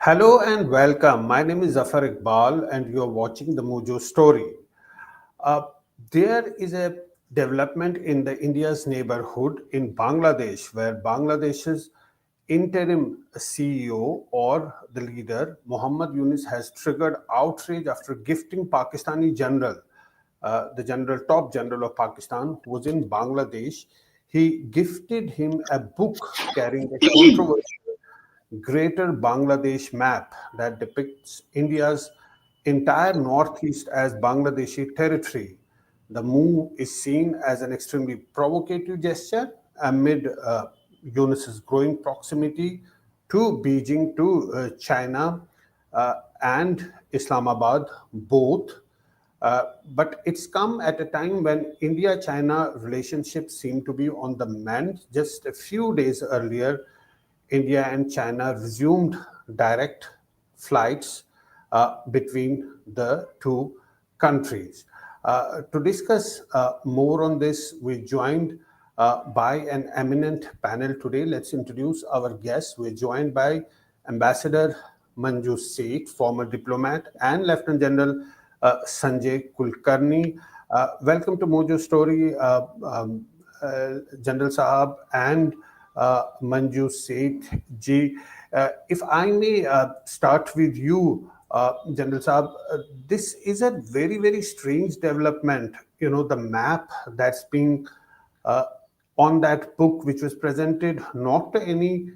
Hello and welcome. My name is Zafar Iqbal, and you are watching the Mojo story. Uh, there is a development in the India's neighborhood in Bangladesh, where Bangladesh's interim CEO or the leader Muhammad Yunus has triggered outrage after gifting Pakistani general, the top general of Pakistan, who was in Bangladesh. He gifted him a book carrying a controversial Greater Bangladesh map that depicts India's entire northeast as Bangladeshi territory. The move is seen as an extremely provocative gesture amid Yunus's growing proximity to Beijing, to China, and Islamabad, both. But it's come at a time when India China relationships seem to be on the mend. Just a few days earlier, India and China resumed direct flights between the two countries. To discuss more on this, we're joined by an eminent panel today. Let's introduce our guests. We're joined by Ambassador Manju Seth, former diplomat, and Lieutenant General Sanjay Kulkarni. Welcome to Mojo Story, General Sahab and Manju Seth ji. If I may start with you, General Saab, this is a very, very strange development. You know, the map that's being uh, on that book, which was presented not to any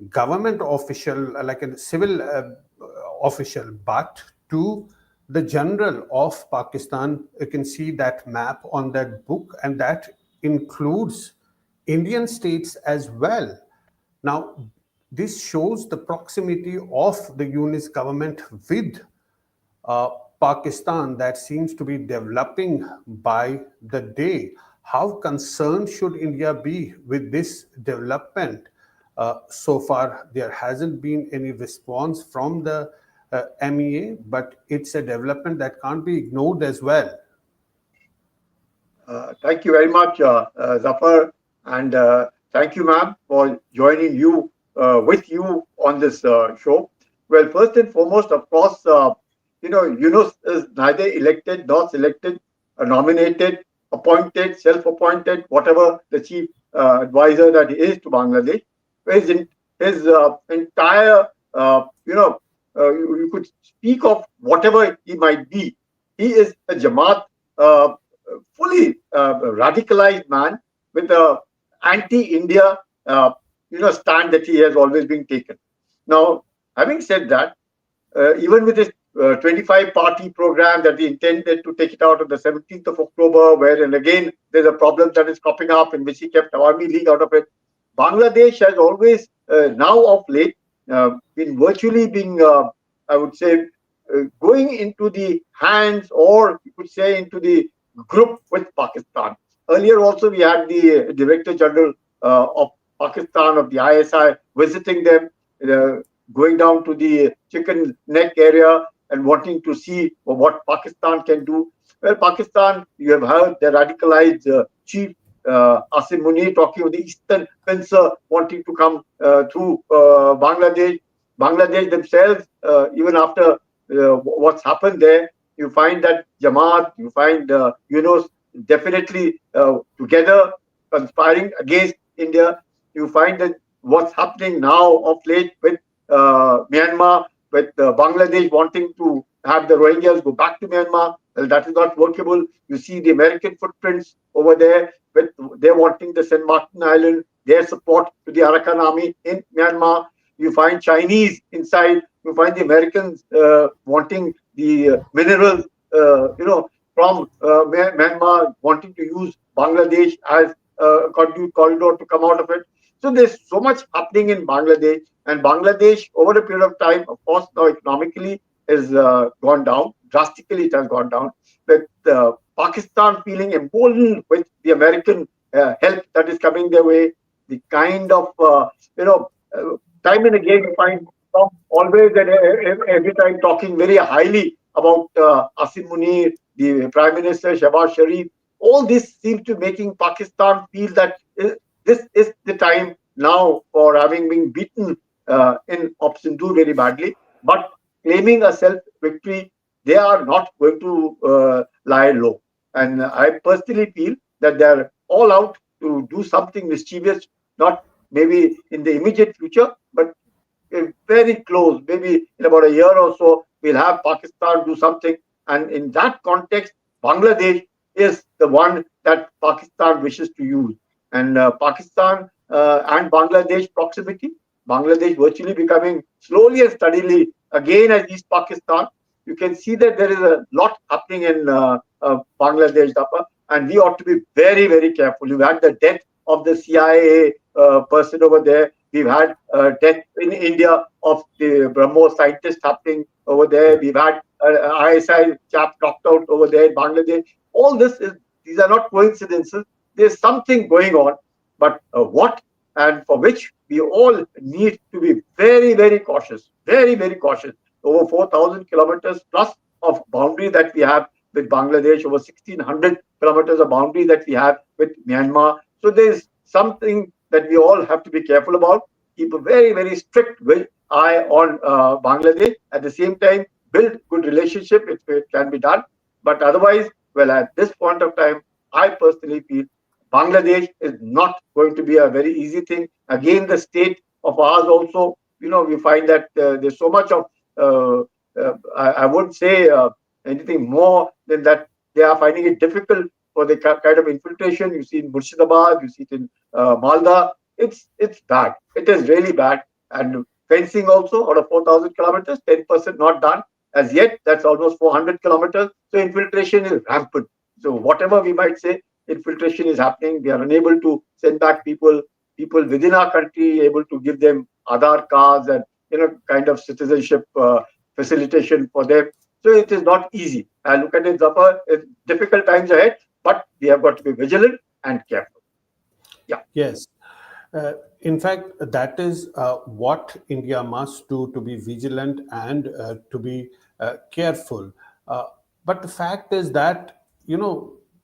government official, like a civil official, but to the general of Pakistan. You can see that map on that book, and that includes Indian states as well. Now, this shows the proximity of the Yunus government with uh, Pakistan that seems to be developing by the day. How concerned should India be with this development? So far, there hasn't been any response from the MEA, but it's a development that can't be ignored as well. Thank you very much, Zafar, and thank you, ma'am, for joining you with you on this show. Well, first and foremost, of course, Yunus is neither elected nor selected, nominated, appointed, self-appointed, whatever the chief advisor that he is to Bangladesh. His entire, you could speak of whatever he might be. He is a Jamaat. Fully radicalized man with a anti-India, stand that he has always been taken. Now, having said that, even with his 25 party program that he intended to take it out on the 17th of October, wherein again there's a problem that is cropping up in which he kept Army League out of it. Bangladesh has always, now of late, been virtually being, I would say, going into the hands, or you could say into the group with Pakistan. Earlier also we had the Director General of Pakistan, of the ISI, visiting them, uh, going down to the chicken neck area and wanting to see what Pakistan can do. Well, Pakistan, you have heard the radicalized chief Asim Munir talking of the Eastern Pincer wanting to come through Bangladesh. Bangladesh themselves, even after what's happened there, you find that Jamaat, you find Yunus definitely together conspiring against India. You find that what's happening now of late with Myanmar, with Bangladesh wanting to have the Rohingyas go back to Myanmar. Well, that is not workable. You see the American footprints over there, with they're wanting the St. Martin Island, their support to the Arakan army in Myanmar. You find Chinese inside. You find the Americans wanting the minerals, from Myanmar, wanting to use Bangladesh as a corridor to come out of it. So there's so much happening in Bangladesh, and Bangladesh over a period of time, of course, now economically has gone down drastically. It has gone down. With Pakistan feeling emboldened with the American help that is coming their way, the kind of time and again you find Trump always and every time talking very highly about Asim Munir, the Prime Minister Shehbaz Sharif. All this seems to making Pakistan feel that this is the time now for having been beaten in Op Sindoor very badly. but claiming a self victory, they are not going to lie low. And I personally feel that they are all out to do something mischievous, not maybe in the immediate future, but very close. Maybe in about a year or so, we'll have Pakistan do something. And in that context, Bangladesh is the one that Pakistan wishes to use. And Pakistan and Bangladesh proximity, Bangladesh virtually becoming slowly and steadily again as East Pakistan. You can see that there is a lot happening in Bangladesh, Dhaka, and we ought to be very, very careful. You've had the death of the CIA person over there. We've had death in India of the Brahmos scientist happening over there. Yeah. We've had ISI chap knocked out over there in Bangladesh. All this is, these are not coincidences. There's something going on, but what and for which we all need to be very, very cautious, very, very cautious. Over 4,000 kilometers plus of boundary that we have with Bangladesh, over 1,600 kilometers of boundary that we have with Myanmar. So there's something that we all have to be careful about. Keep a very, very strict eye on Bangladesh. At the same time, build good relationship if it can be done. But otherwise, well, at this point of time, I personally feel Bangladesh is not going to be a very easy thing. Again, the state of ours also, we find that there's so much of, I wouldn't say anything more than that. They are finding it difficult for the kind of infiltration you see in Murshidabad, you see it in Malda. It's bad. It is really bad. And fencing also out of 4,000 kilometers, 10% not done as yet. That's almost 400 kilometers. So infiltration is rampant. So whatever we might say, infiltration is happening. We are unable to send back people within our country, able to give them Aadhaar cards and kind of citizenship facilitation for them. So it is not easy. I look at it, Zafar, it's difficult times ahead, but we have got to be vigilant and careful. Yeah. Yes. In fact, that is what India must do, to be vigilant and to be careful. Uh, but the fact is that,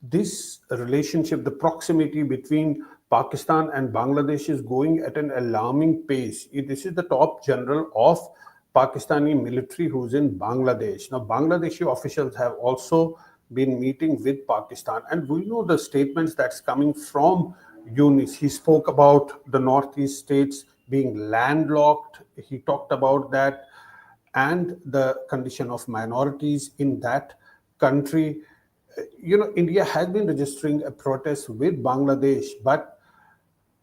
this relationship, the proximity between Pakistan and Bangladesh is going at an alarming pace. This is the top general of Pakistani military who's in Bangladesh. Now, Bangladeshi officials have also been meeting with Pakistan, and we know the statements that's coming from Yunus. He spoke about the Northeast states being landlocked. He talked about that and the condition of minorities in that country. India has been registering a protest with Bangladesh, but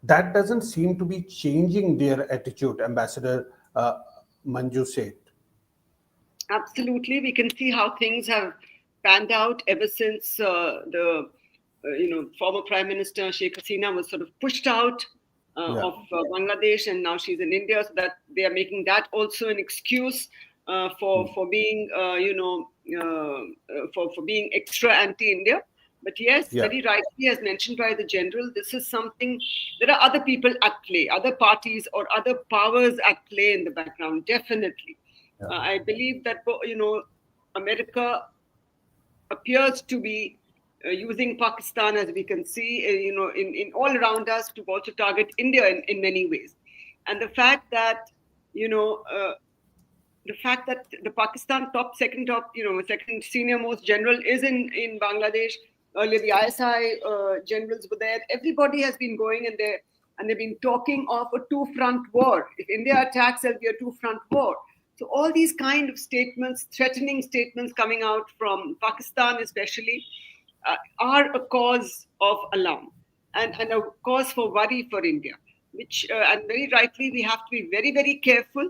that doesn't seem to be changing their attitude, Ambassador Manju said. Absolutely, we can see how things have panned out ever since the former Prime Minister Sheikh Hasina was sort of pushed out Yeah. of Bangladesh, and now she's in India, so that they are making that also an excuse for being for being extra anti-India. But yes, Yeah. very rightly, as mentioned by the general, this is something. There are other people at play, other parties or other powers at play in the background. Definitely, Yeah. I believe that America appears to be using Pakistan, as we can see, in all around us, to also target India in many ways. And the fact that, the Pakistan second senior most general is in Bangladesh. Earlier, the ISI generals were there. Everybody has been going in there, and they've been talking of a two-front war. If India attacks, there'll be a two-front war. So all these kind of statements, threatening statements coming out from Pakistan especially, are a cause of alarm and a cause for worry for India, which, and very rightly, we have to be very, very careful,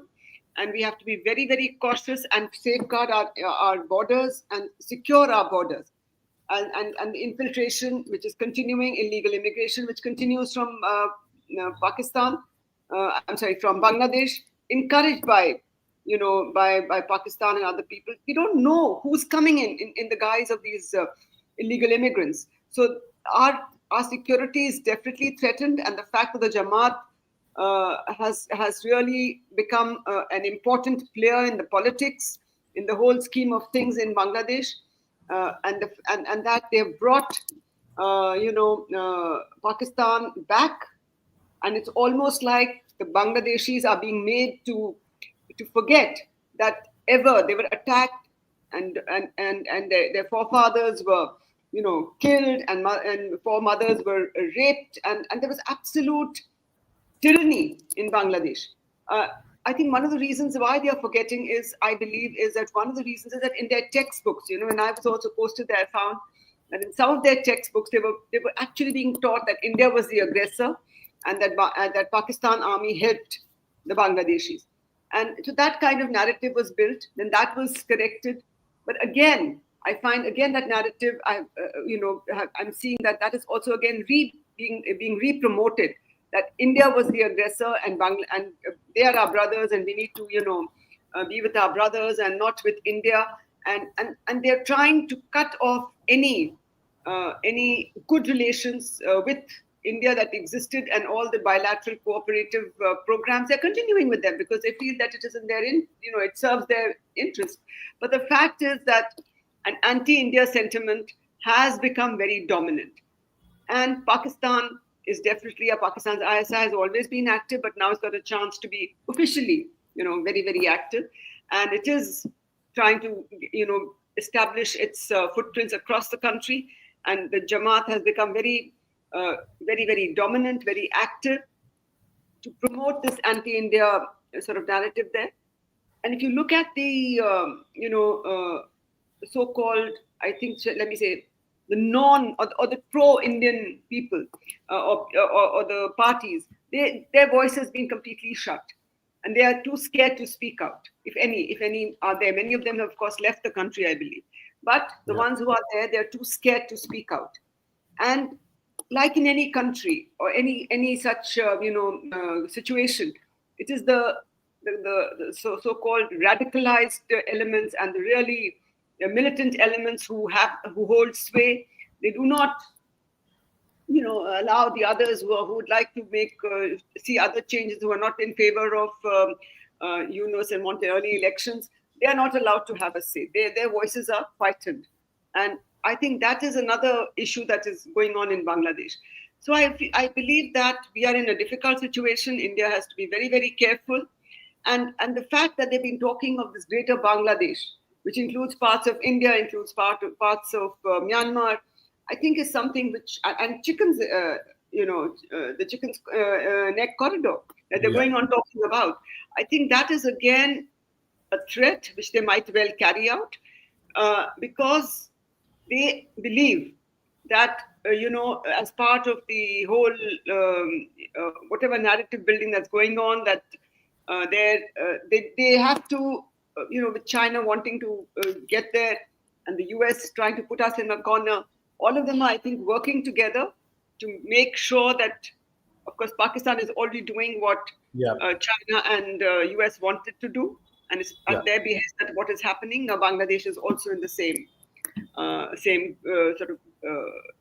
and we have to be very, very cautious and safeguard our borders and secure our borders. And the infiltration, which is continuing, illegal immigration, which continues from Pakistan, from Bangladesh, encouraged by by Pakistan and other people. We don't know who's coming in the guise of these illegal immigrants. So our security is definitely threatened, and the fact that the Jamaat has really become an important player in the politics, in the whole scheme of things in Bangladesh, and that they've brought Pakistan back, and it's almost like the Bangladeshis are being made to forget that ever. They were attacked, and their forefathers were, killed, and foremothers were raped, and there was absolute tyranny in Bangladesh. Uh, I think one of the reasons why they are forgetting is, I believe, is that one of the reasons is that in their textbooks, when I was also posted there, I found that in some of their textbooks they were actually being taught that India was the aggressor, and that Pakistan army helped the Bangladeshis. And so that kind of narrative was built. Then that was corrected. But again, I find again that narrative. I'm seeing that is also again being re-promoted. That India was the aggressor, and they are our brothers, and we need to be with our brothers and not with India. And they're trying to cut off any good relations with India that existed, and all the bilateral cooperative programs. They're continuing with them because they feel that it is in their it serves their interest. But the fact is that an anti-India sentiment has become very dominant, and Pakistan is definitely Pakistan's ISI has always been active, but now it's got a chance to be officially, very, very active, and it is trying to, establish its footprints across the country. And the Jamaat has become very, very dominant, very active to promote this anti-India sort of narrative there. And if you look at the, so-called, I think, let me say, the or the pro-Indian people or the parties, their voice has been completely shut, and they are too scared to speak out. If any are there, many of them have, of course, left the country, I believe. But the ones who are there, they are too scared to speak out. And like in any country or any such situation, it is the so-called radicalized elements and the really militant elements who hold sway. They do not allow the others who would like to see other changes, who are not in favor of Yunus and want early elections. They are not allowed to have a say. Their voices are frightened. And I think that is another issue that is going on in Bangladesh. So I believe that we are in a difficult situation. India has to be very, very careful. And the fact that they've been talking of this greater Bangladesh, which includes parts of India, includes parts of Myanmar, I think is something which, and chickens, the chicken's neck corridor that they're going on talking about. I think that is again a threat which they might well carry out because they believe that, as part of the whole, whatever narrative building that's going on, that they have to, with China wanting to get there and the US trying to put us in a corner, all of them are, I think, working together to make sure that, of course, Pakistan is already doing what China and US wanted to do, and it's at their behest that what is happening. Now, Bangladesh is also in the same sort of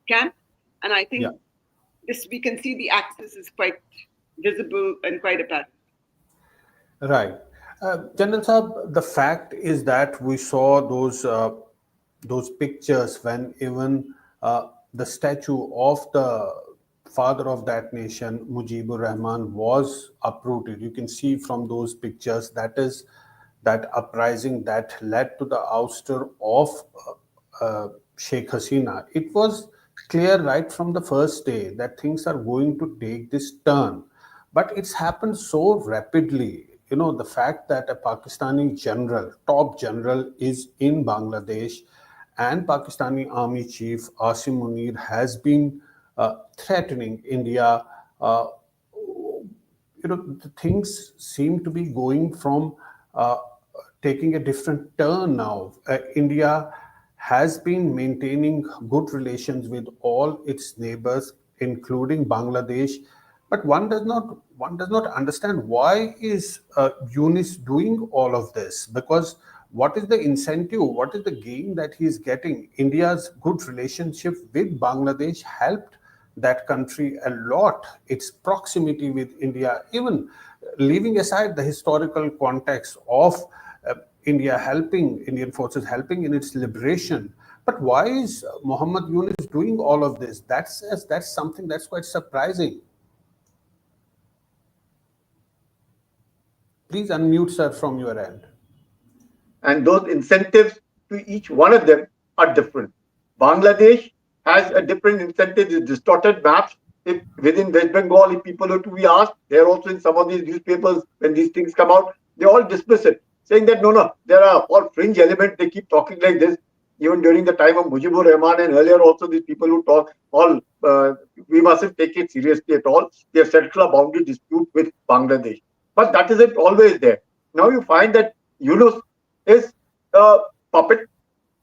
camp, and I think this, we can see the axis is quite visible and quite apparent. Right. General Saab, the fact is that we saw those pictures when even the statue of the father of that nation, Mujibur Rahman, was uprooted. You can see from those pictures that is that uprising that led to the ouster of Sheikh Hasina. It was clear right from the first day that things are going to take this turn. But it's happened so rapidly. The fact that a Pakistani general, top general, is in Bangladesh, and Pakistani Army Chief Asim Munir has been threatening India. The things seem to be going from taking a different turn now. India has been maintaining good relations with all its neighbors, including Bangladesh. But one does not understand why is Yunus doing all of this, because what is the incentive, what is the gain that he is getting? India's good relationship with Bangladesh helped that country a lot. Its proximity with India, even leaving aside the historical context of Indian forces helping in its liberation. But why is Muhammad Yunus doing all of this? That's something that's quite surprising. Please unmute, sir, from your end. and those incentives to each one of them are different. Bangladesh has a different incentive, distorted maps. If within West Bengal, if people are to be asked, they're also in some of these newspapers when these things come out, they all dismiss it, saying that no, there are all fringe elements. They keep talking like this. Even during the time of Mujibur Rahman and earlier also, these people who talk, all we mustn't take it seriously at all. They have settled a boundary dispute with Bangladesh, but that isn't always there. Now you find that Yunus is a puppet.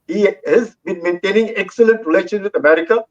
He has been maintaining excellent relations with America.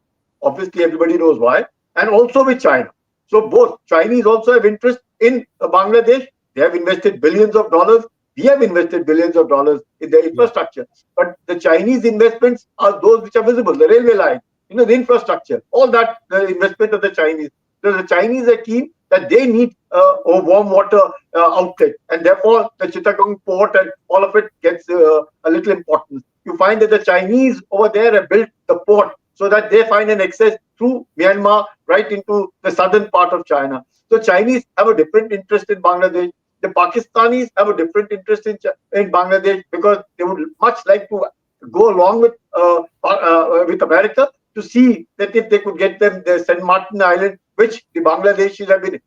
Obviously, everybody knows why, and also with China. So both Chinese also have interest in Bangladesh. They have invested billions of dollars. We have invested billions of dollars in their infrastructure. But the Chinese investments are those which are visible: the railway line, the infrastructure, all that, the investment of the Chinese. So the Chinese are keen that they need a warm water outlet, and therefore the Chittagong port and all of it gets a little importance. You find that the Chinese over there have built the port so that they find an access through Myanmar right into the southern part of China. So Chinese have a different interest in Bangladesh. The Pakistanis have a different interest in Bangladesh because they would much like to go along with America to see that if they could get them the St. Martin Island, which the Bangladeshis have been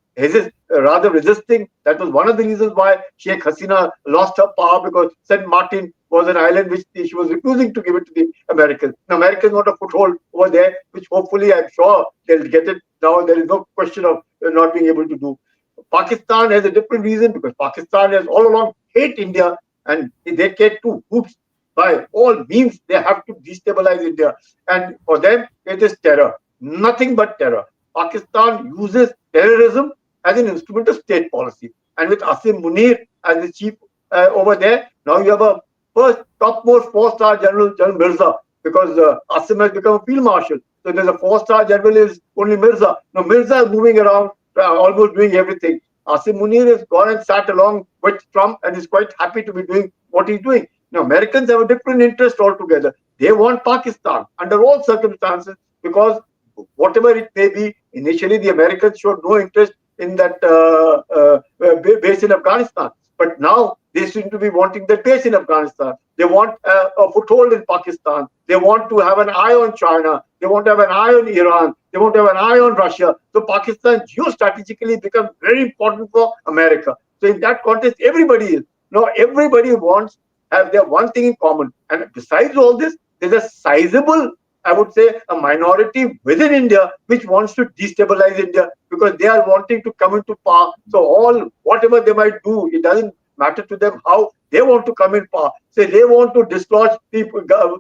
rather resisting. That was one of the reasons why Sheikh Hasina lost her power, because St. Martin was an island which she was refusing to give it to the Americans. The Americans want a foothold over there, which hopefully I'm sure they'll get it now. There is no question of not being able to do. Pakistan has a different reason, because Pakistan has all along hate India, and they take to hoops. By all means, they have to destabilize India. And for them, it is terror. Nothing but terror. Pakistan uses terrorism as an instrument of state policy. And with Asim Munir as the chief over there, now you have a first topmost four-star General Mirza, because Asim has become a field marshal. So there's a four-star general is only Mirza. Now Mirza is moving around, almost doing everything. Asim Munir has gone and sat along with Trump and is quite happy to be doing what he's doing. Now, Americans have a different interest altogether. They want Pakistan under all circumstances, because whatever it may be, initially the Americans showed no interest in that base in Afghanistan. But now they seem to be wanting that base in Afghanistan. They want a foothold in Pakistan. They want to have an eye on China. They want to have an eye on Iran. They want to have an eye on Russia. So Pakistan geostrategically becomes very important for America. So in that context, everybody is. Now, everybody wants have their one thing in common. And besides all this, there's a sizable, I would say, a minority within India which wants to destabilize India, because they are wanting to come into power. So whatever they might do, it doesn't matter to them how they want to come in power. Say they want to dislodge the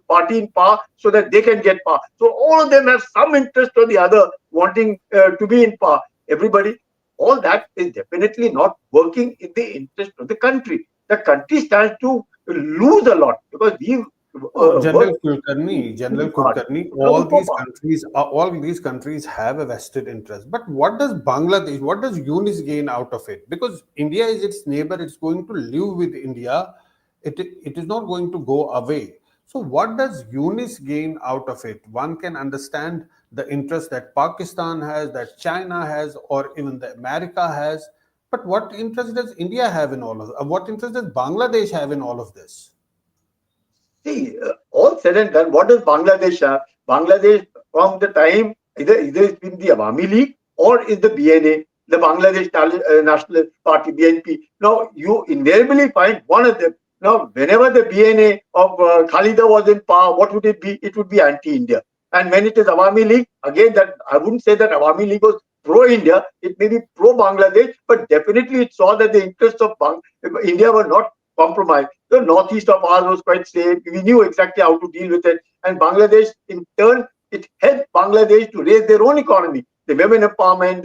party in power so that they can get power. So all of them have some interest or the other wanting to be in power. Everybody, all that is definitely not working in the interest of the country. The country stands to lose a lot, because General Kulkarni, all these countries have a vested interest. But what does Bangladesh, what does Yunus gain out of it? Because India is its neighbor, it's going to live with India. It is not going to go away. So what does Yunus gain out of it? One can understand the interest that Pakistan has, that China has, or even the America has. But what interest does India have in all of this? What interest does Bangladesh have in all of this? See, all said and done, what does Bangladesh have? Bangladesh, from the time, either it's been the Awami League or is the BNA, the Bangladesh National Party, BNP. Now, you invariably find one of them. Now, whenever the BNA of Khalida was in power, what would it be? It would be anti-India. And when it is Awami League, again, that I wouldn't say that Awami League was pro-India. It may be pro-Bangladesh, but definitely it saw that the interests of India were not compromised. The northeast of ours was quite safe. We knew exactly how to deal with it. And Bangladesh, in turn, it helped Bangladesh to raise their own economy. The women empowerment,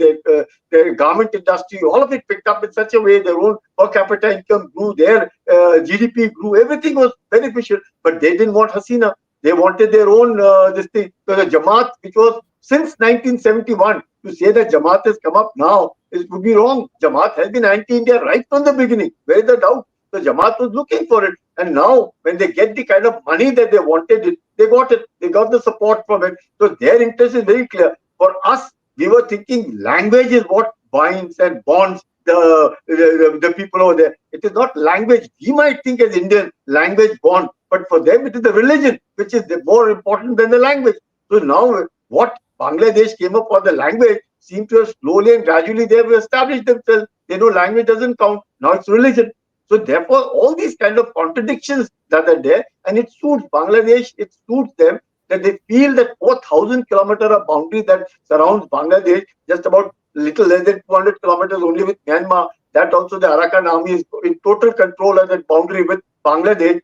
their garment industry, all of it picked up in such a way. Their own per capita income grew, their GDP grew. Everything was beneficial. But they didn't want Hasina. They wanted their own this thing. So the Jamaat, which was since 1971, to say that Jamaat has come up now, it would be wrong. Jamaat has been anti-India right from the beginning. Where is the doubt? The Jamaat was looking for it. And now, when they get the kind of money that they wanted, they got it. They got the support from it. So their interest is very clear. For us, we were thinking language is what binds and bonds the people over there. It is not language. We might think as Indian language born, but for them it is the religion which is more important than the language. So now what Bangladesh came up for the language seem to have slowly and gradually they have established themselves. They know language doesn't count. Now it's religion. So therefore, all these kind of contradictions that are there, and it suits Bangladesh, it suits them that they feel that 4,000 kilometer of boundary that surrounds Bangladesh, just about little less than 200 kilometers only with Myanmar. That also the Arakan army is in total control of that boundary with Bangladesh.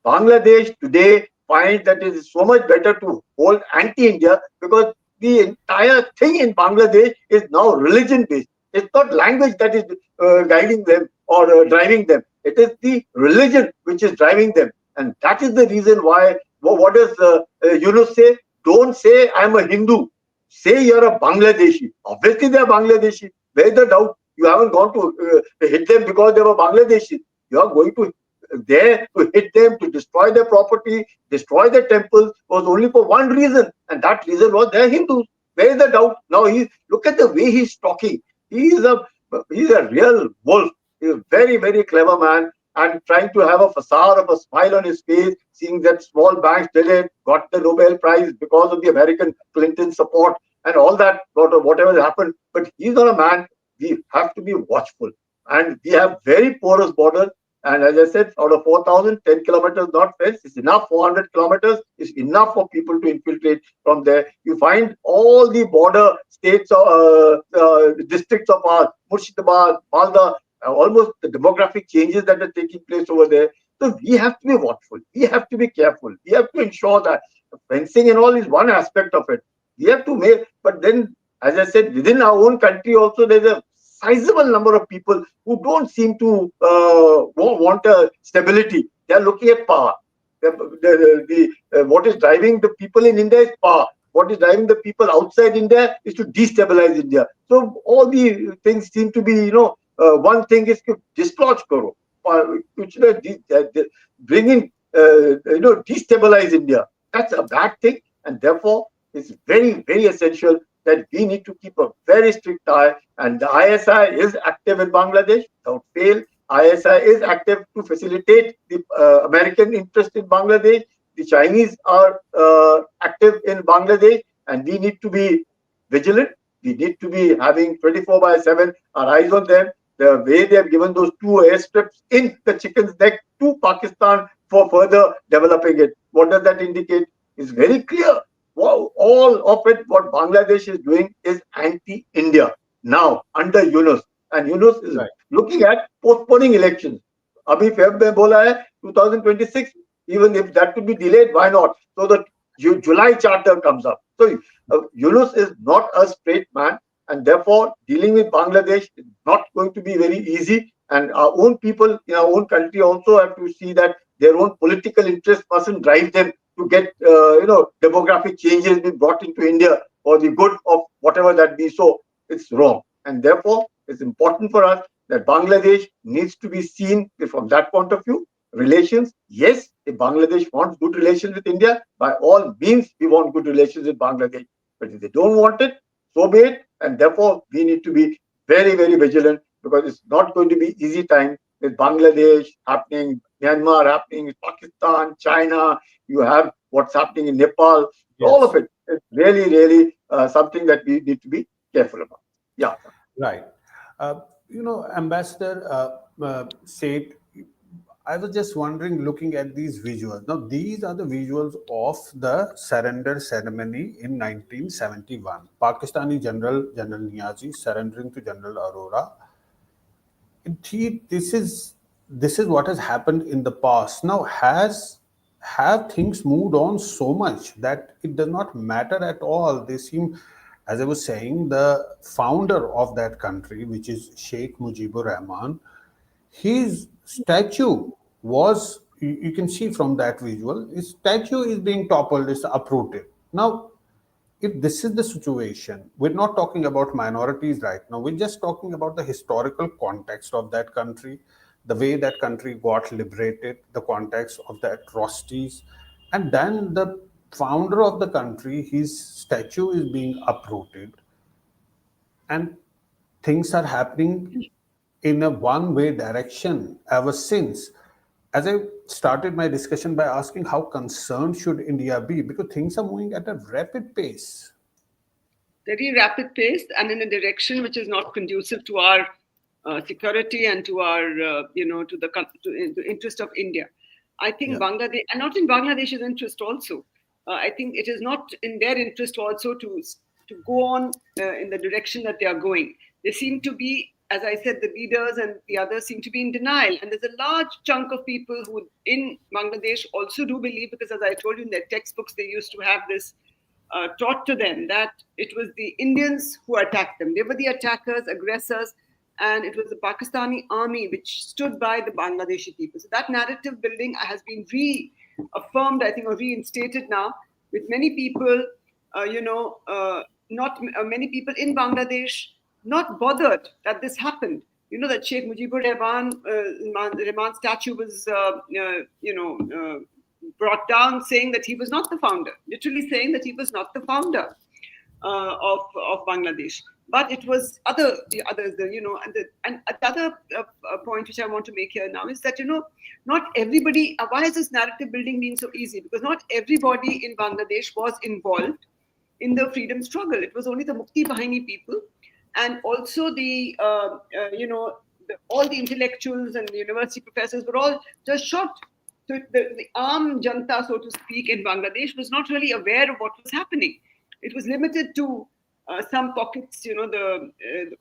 Bangladesh today finds that it is so much better to hold anti-India because the entire thing in Bangladesh is now religion-based. It's not language that is guiding them or driving them. It is the religion which is driving them. And that is the reason why, what does Yunus say? Don't say I'm a Hindu. Say you're a Bangladeshi. Obviously they're Bangladeshi. Where's the doubt? You haven't gone to hit them because they were Bangladeshi. You are going to there to hit them, to destroy their property, destroy their temples, was only for one reason, and that reason was they're Hindus. Where is the doubt? Now look at the way he's talking. He's a real wolf. He's a very, very clever man and trying to have a facade of a smile on his face, seeing that small banks did it, got the Nobel Prize because of the American Clinton support and all that, whatever happened. But he's not a man. We have to be watchful. And we have very porous borders. And as I said, out of 4,000, 10 kilometers not fenced is enough. 400 kilometers is enough for people to infiltrate from there. You find all the border states, districts of ours, Murshidabad, Malda, almost the demographic changes that are taking place over there. So we have to be watchful. We have to be careful. We have to ensure that fencing and all is one aspect of it. We have to make, but then, as I said, within our own country also, there's a sizable number of people who don't seem to want a stability. They are looking at power. What is driving the people in India is power. What is driving the people outside India is to destabilize India. So all the things seem to be, one thing is to dislodge Karo, which bring in, destabilize India. That's a bad thing, and therefore it's very, very essential that we need to keep a very strict eye, and the ISI is active in Bangladesh without fail. ISI is active to facilitate the American interest in Bangladesh. The Chinese are active in Bangladesh, and we need to be vigilant. We need to be having 24/7 our eyes on them. The way they have given those two airstrips in the chicken's neck to Pakistan for further developing it. What does that indicate? It's very clear. Wow, all of it, what Bangladesh is doing is anti-India now under Yunus. And Yunus is looking at postponing elections. Abhi Feb mein bola hai 2026, even if that could be delayed, why not? So the July charter comes up. So Yunus is not a straight man, and therefore dealing with Bangladesh is not going to be very easy. And our own people in our own country also have to see that their own political interest mustn't drive them to get demographic changes be brought into India for the good of whatever that be. So it's wrong, and therefore it's important for us that Bangladesh needs to be seen from that point of view. Relations, yes, if Bangladesh wants good relations with India, by all means we want good relations with Bangladesh. But if they don't want it, so be it. And therefore we need to be very, very vigilant, because it's not going to be easy time with Bangladesh happening, Myanmar happening, Pakistan, China. You have what's happening in Nepal. Yes. All of it is really, really something that we need to be careful about. Yeah. Right. Ambassador said, I was just wondering, looking at these visuals. Now, these are the visuals of the surrender ceremony in 1971. Pakistani General Niazi surrendering to General Arora. This is what has happened in the past. Now, have things moved on so much that it does not matter at all? They seem, as I was saying, the founder of that country, which is Sheikh Mujibur Rahman, his statue was, you can see from that visual, his statue is being toppled, is uprooted. Now, if this is the situation, we're not talking about minorities right now. We're just talking about the historical context of that country, the way that country got liberated, the context of the atrocities. And then the founder of the country, his statue is being uprooted. And things are happening in a one way direction ever since. As I started my discussion by asking how concerned should India be, because things are moving at a rapid pace. Very rapid pace and in a direction which is not conducive to our security and to our, to the interest of India. I think Yeah. Bangladesh, and not in Bangladesh's interest also. I think it is not in their interest also to go on in the direction that they are going. They seem to be, as I said, the leaders and the others seem to be in denial. And there's a large chunk of people who in Bangladesh also do believe, because as I told you in their textbooks, they used to have this taught to them that it was the Indians who attacked them. They were the attackers, aggressors, and it was the Pakistani army which stood by the Bangladeshi people. So that narrative building has been reaffirmed, I think, or reinstated now, with many people, not many people in Bangladesh not bothered that this happened. You know that Sheikh Mujibur Rahman statue was, brought down, saying that he was not the founder, literally saying that he was not the founder of Bangladesh. But it was others, and another point which I want to make here now is that, not everybody, why has this narrative building been so easy? Because not everybody in Bangladesh was involved in the freedom struggle. It was only the Mukti Bahini people, and also all the intellectuals and the university professors were all just shot. So the armed janta, so to speak, in Bangladesh was not really aware of what was happening. It was limited to some pockets,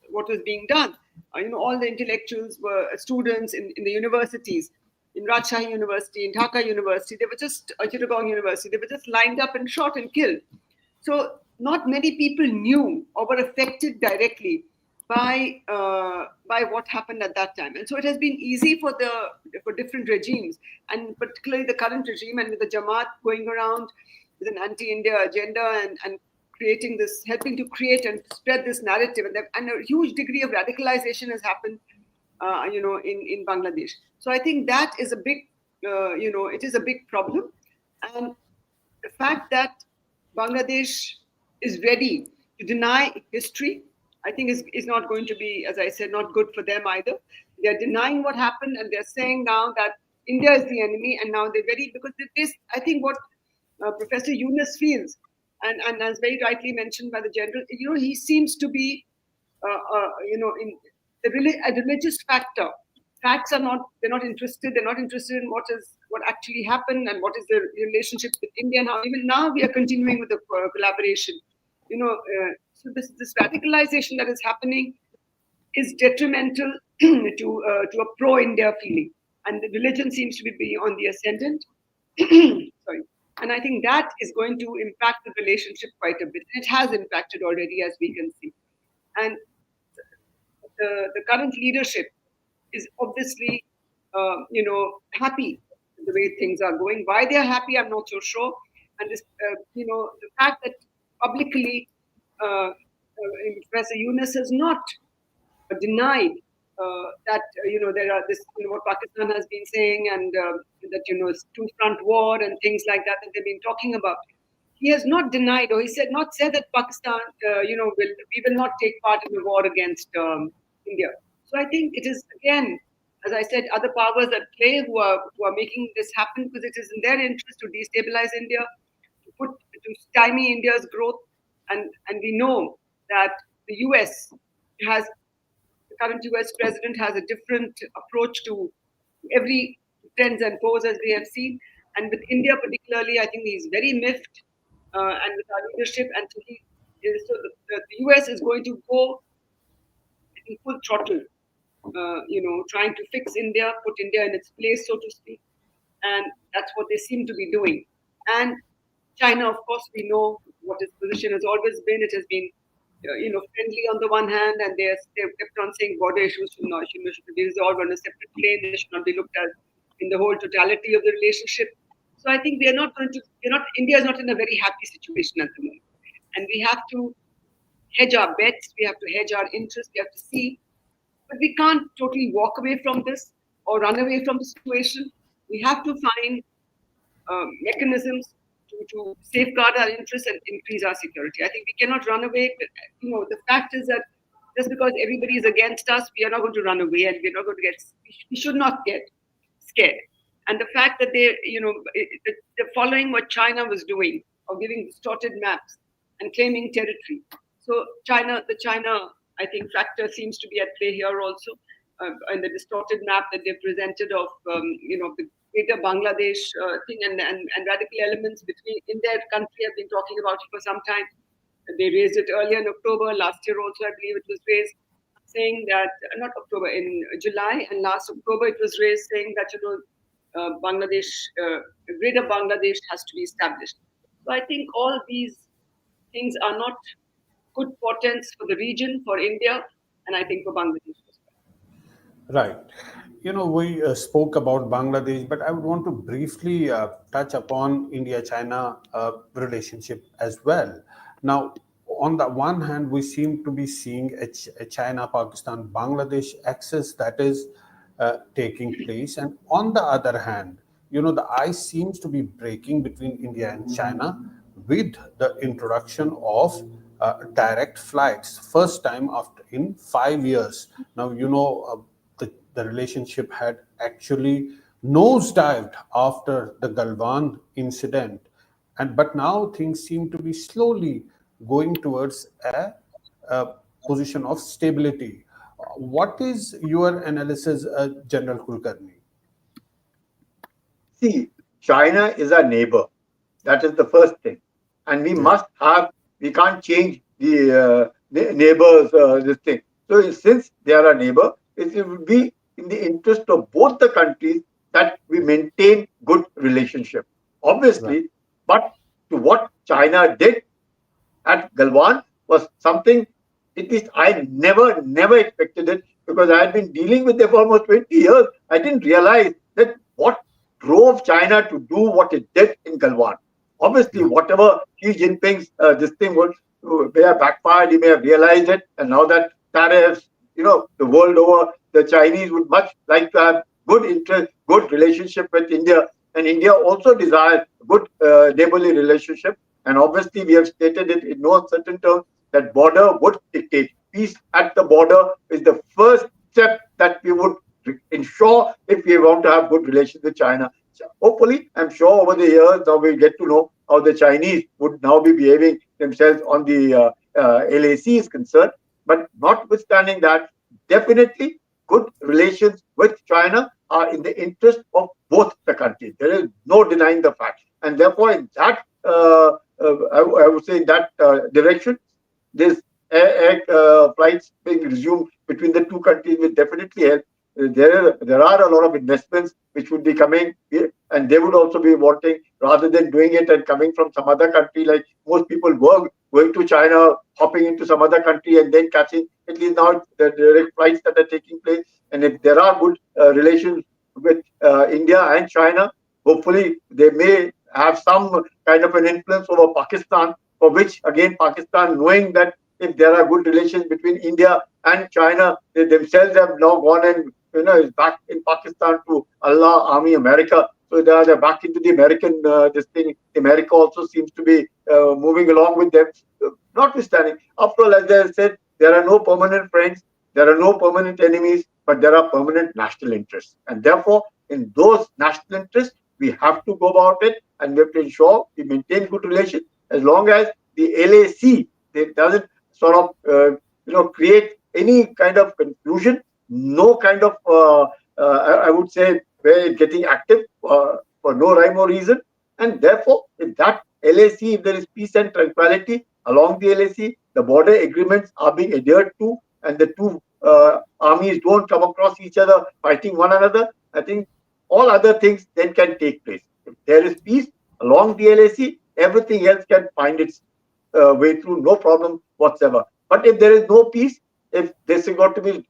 what was being done. All the intellectuals were students in the universities, in Rajshahi University, in Dhaka University. They were just, Chittagong University, they were just lined up and shot and killed. So not many people knew or were affected directly by what happened at that time. And so it has been easy for different regimes, and particularly the current regime, and with the Jamaat going around with an anti-India agenda and creating this, helping to create and spread this narrative, and a huge degree of radicalization has happened, in Bangladesh. So I think that is a big, it is a big problem, and the fact that Bangladesh is ready to deny history, I think is not going to be, as I said, not good for them either. They're denying what happened, and they're saying now that India is the enemy, and now they're very, because this, I think what Professor Yunus feels, and as very rightly mentioned by the general, he seems to be, in a religious factor. Facts are not, they're not interested. They're not interested in what actually happened and what is the relationship with India, and how even now we are continuing with the collaboration. So this radicalization that is happening is detrimental to a pro-India feeling, and the religion seems to be on the ascendant. Sorry, and I think that is going to impact the relationship quite a bit. It has impacted already, as we can see, and the current leadership is obviously, happy with the way things are going. Why they are happy, I'm not so sure. And this, the fact that publicly, Professor Yunus has not denied that there are this, what Pakistan has been saying, and that two-front war and things like that they've been talking about. He has not denied, or he said that Pakistan, we will not take part in the war against India. So I think it is, again, as I said, other powers at play who are making this happen, because it is in their interest to destabilize India, to stymie India's growth, and we know that the current US president has a different approach to every trends and pose, as we have seen, and with India particularly, I think he's very miffed, and with our leadership, and so the US is going to go in full throttle, trying to fix India, put India in its place, so to speak. And that's what they seem to be doing. And China, of course, we know what its position has always been. It has been, friendly on the one hand, and they've kept on saying border issues should be resolved on a separate plane. They should not be looked at in the whole totality of the relationship. So I think India is not in a very happy situation at the moment. And we have to hedge our bets, we have to hedge our interests, we have to see. But we can't totally walk away from this or run away from the situation. We have to find mechanisms to safeguard our interests and increase our security. I think we cannot run away. But, the fact is that just because everybody is against us, we are not going to run away, and we're not going to get. We should not get scared. And the fact that they're following what China was doing, of giving distorted maps and claiming territory. So the China, I think, factor seems to be at play here also, and the distorted map that they presented of, the greater Bangladesh thing, and radical elements in their country have been talking about it for some time. They raised it earlier in October. Last year also, I believe it was raised, saying that, not October, in July, and last October it was raised, saying that, Bangladesh, greater Bangladesh has to be established. So I think all these things are not good portents for the region, for India, and I think for Bangladesh as well. Right. We spoke about Bangladesh, but I would want to briefly touch upon India-China relationship as well. Now, on the one hand, we seem to be seeing a China, Pakistan, Bangladesh axis that is taking place, and on the other hand, the ice seems to be breaking between India and China with the introduction of direct flights, first time after in 5 years. Now, the relationship had actually nosedived after the Galwan incident, but now things seem to be slowly going towards a position of stability. What is your analysis, General Kulkarni? See, China is our neighbor. That is the first thing. And Yeah. we can't change the neighbors, this thing. So since they are a neighbor, it would be in the interest of both the countries that we maintain good relationship. Right. Obviously, but to what China did at Galwan was something, at least I never expected it, because I had been dealing with them for almost 20 years. I didn't realize that what drove China to do what it did in Galwan. Obviously, Right. whatever Xi Jinping's this thing would may have backfired, he may have realized it, and now that tariffs, the world over, the Chinese would much like to have good interest, good relationship with India, and India also desires good neighborly relationship. And obviously, we have stated it in no uncertain terms that border would dictate. Peace at the border is the first step that we would ensure if we want to have good relations with China. So hopefully, I'm sure over the years now we get to know how the Chinese would now be behaving themselves on the LAC is concerned. But notwithstanding that, definitely good relations with China are in the interest of both the countries. There is no denying the fact. And therefore, in that, I would say in that direction, this air flights being resumed between the two countries will definitely help. There are a lot of investments which would be coming here, and they would also be wanting, rather than doing it and coming from some other country, like most people were going to China, hopping into some other country and then catching. At least now the direct flights that are taking place, and if there are good relations with India and China, hopefully they may have some kind of an influence over Pakistan, for which again Pakistan, knowing that if there are good relations between India and China, they themselves have now gone and is back in Pakistan to Allah Army America. So they're back into the American this thing. America also seems to be moving along with them. Notwithstanding, after all, as I said, there are no permanent friends, there are no permanent enemies, but there are permanent national interests. And therefore, in those national interests, we have to go about it, and we have to ensure we maintain good relations as long as the LAC doesn't sort of create any kind of confusion, no kind of I would say we're getting active for no rhyme or reason. And therefore, if that LAC, if there is peace and tranquility along the LAC, the border agreements are being adhered to, and the two armies don't come across each other fighting one another, I think all other things then can take place. If there is peace along the LAC, everything else can find its way through, no problem whatsoever. But if there is no peace, if this is got to be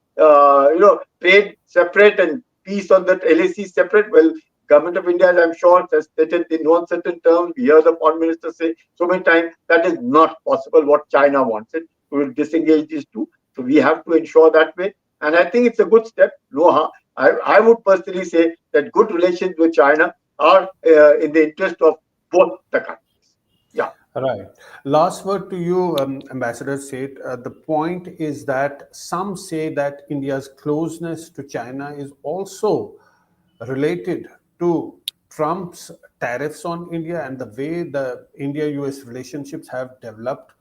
trade separate and peace on that LAC separate, well, Government of India, as I'm sure, has stated in no uncertain terms. We hear the Foreign Minister say so many times that is not possible. What China wants it, we will disengage these two. So we have to ensure that way, and I think it's a good step. No, I would personally say that good relations with China are in the interest of both the countries. Yeah. Right. Last word to you, Ambassador Seth. The point is that some say that India's closeness to China is also related to Trump's tariffs on India and the way the India-US relationships have developed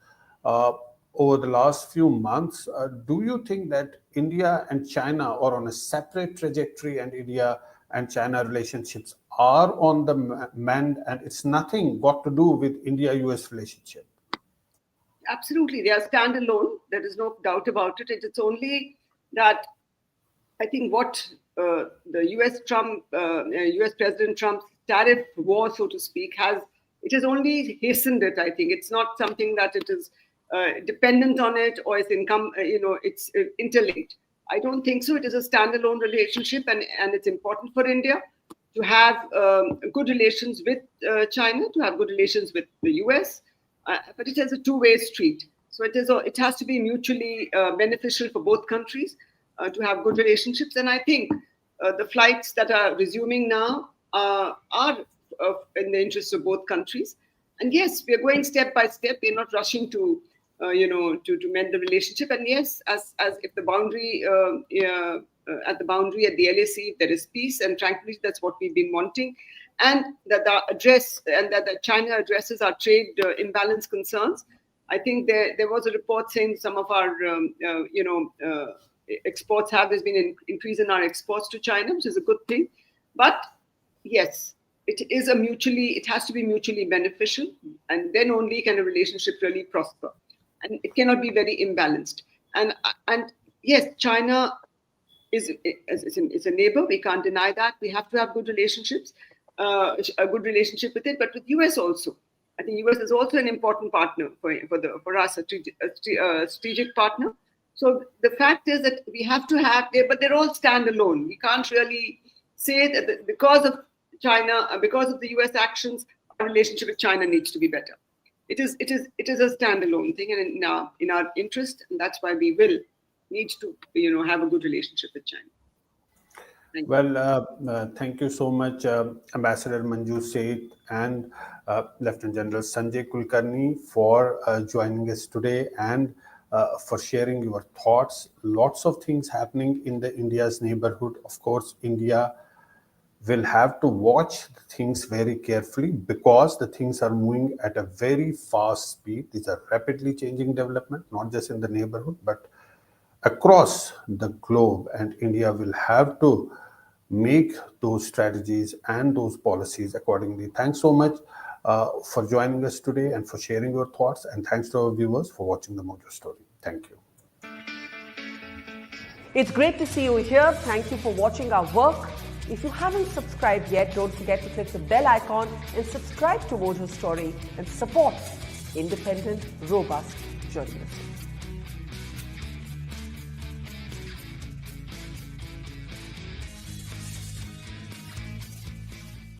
uh, over the last few months. Do you think that India and China are on a separate trajectory, and India and China relationships are on the mend, and it's nothing got to do with India-US relationship? Absolutely, they are standalone. There is no doubt about it. It's only that I think what the U.S. President Trump's tariff war, so to speak, has only hastened it. I think it's not something that it is dependent on it or is it's interlinked. I don't think so. It is a standalone relationship, and it's important for India to have good relations with China, to have good relations with the U.S. But it is a two-way street. So it has to be mutually beneficial for both countries to have good relationships. And I think the flights that are resuming now are in the interest of both countries. And yes, we are going step by step. We're not rushing to mend the relationship. And yes, as if the boundary at the boundary at the LAC, there is peace and tranquility. That's what we've been wanting, and that China addresses our trade imbalance concerns. I think there was a report saying some of our exports there's been an increase in our exports to China, which is a good thing. But yes, it has to be mutually beneficial, and then only can a relationship really prosper. And it cannot be very imbalanced. And yes, China is a neighbor. We can't deny that. We have to have good relationships, a good relationship with it, but with US also. I think US is also an important partner for us, a strategic partner. So the fact is that we have to have, but they're all standalone. We can't really say that because of China, because of the US actions, our relationship with China needs to be better. It is a standalone thing, and in our interest, and that's why we will need to have a good relationship with China. Thank you so much, Ambassador Manju Seth and Lieutenant General Sanjay Kulkarni for joining us today and for sharing your thoughts. Lots of things happening in the India's neighborhood. Of course, India will have to watch things very carefully because the things are moving at a very fast speed. These are rapidly changing development, not just in the neighborhood, but across the globe. And India will have to make those strategies and those policies accordingly. Thanks so much for joining us today and for sharing your thoughts. And thanks to our viewers for watching the Mojo Story. Thank you. It's great to see you here. Thank you for watching our work. If you haven't subscribed yet, don't forget to click the bell icon and subscribe to Mojo Story and support independent, robust journalism.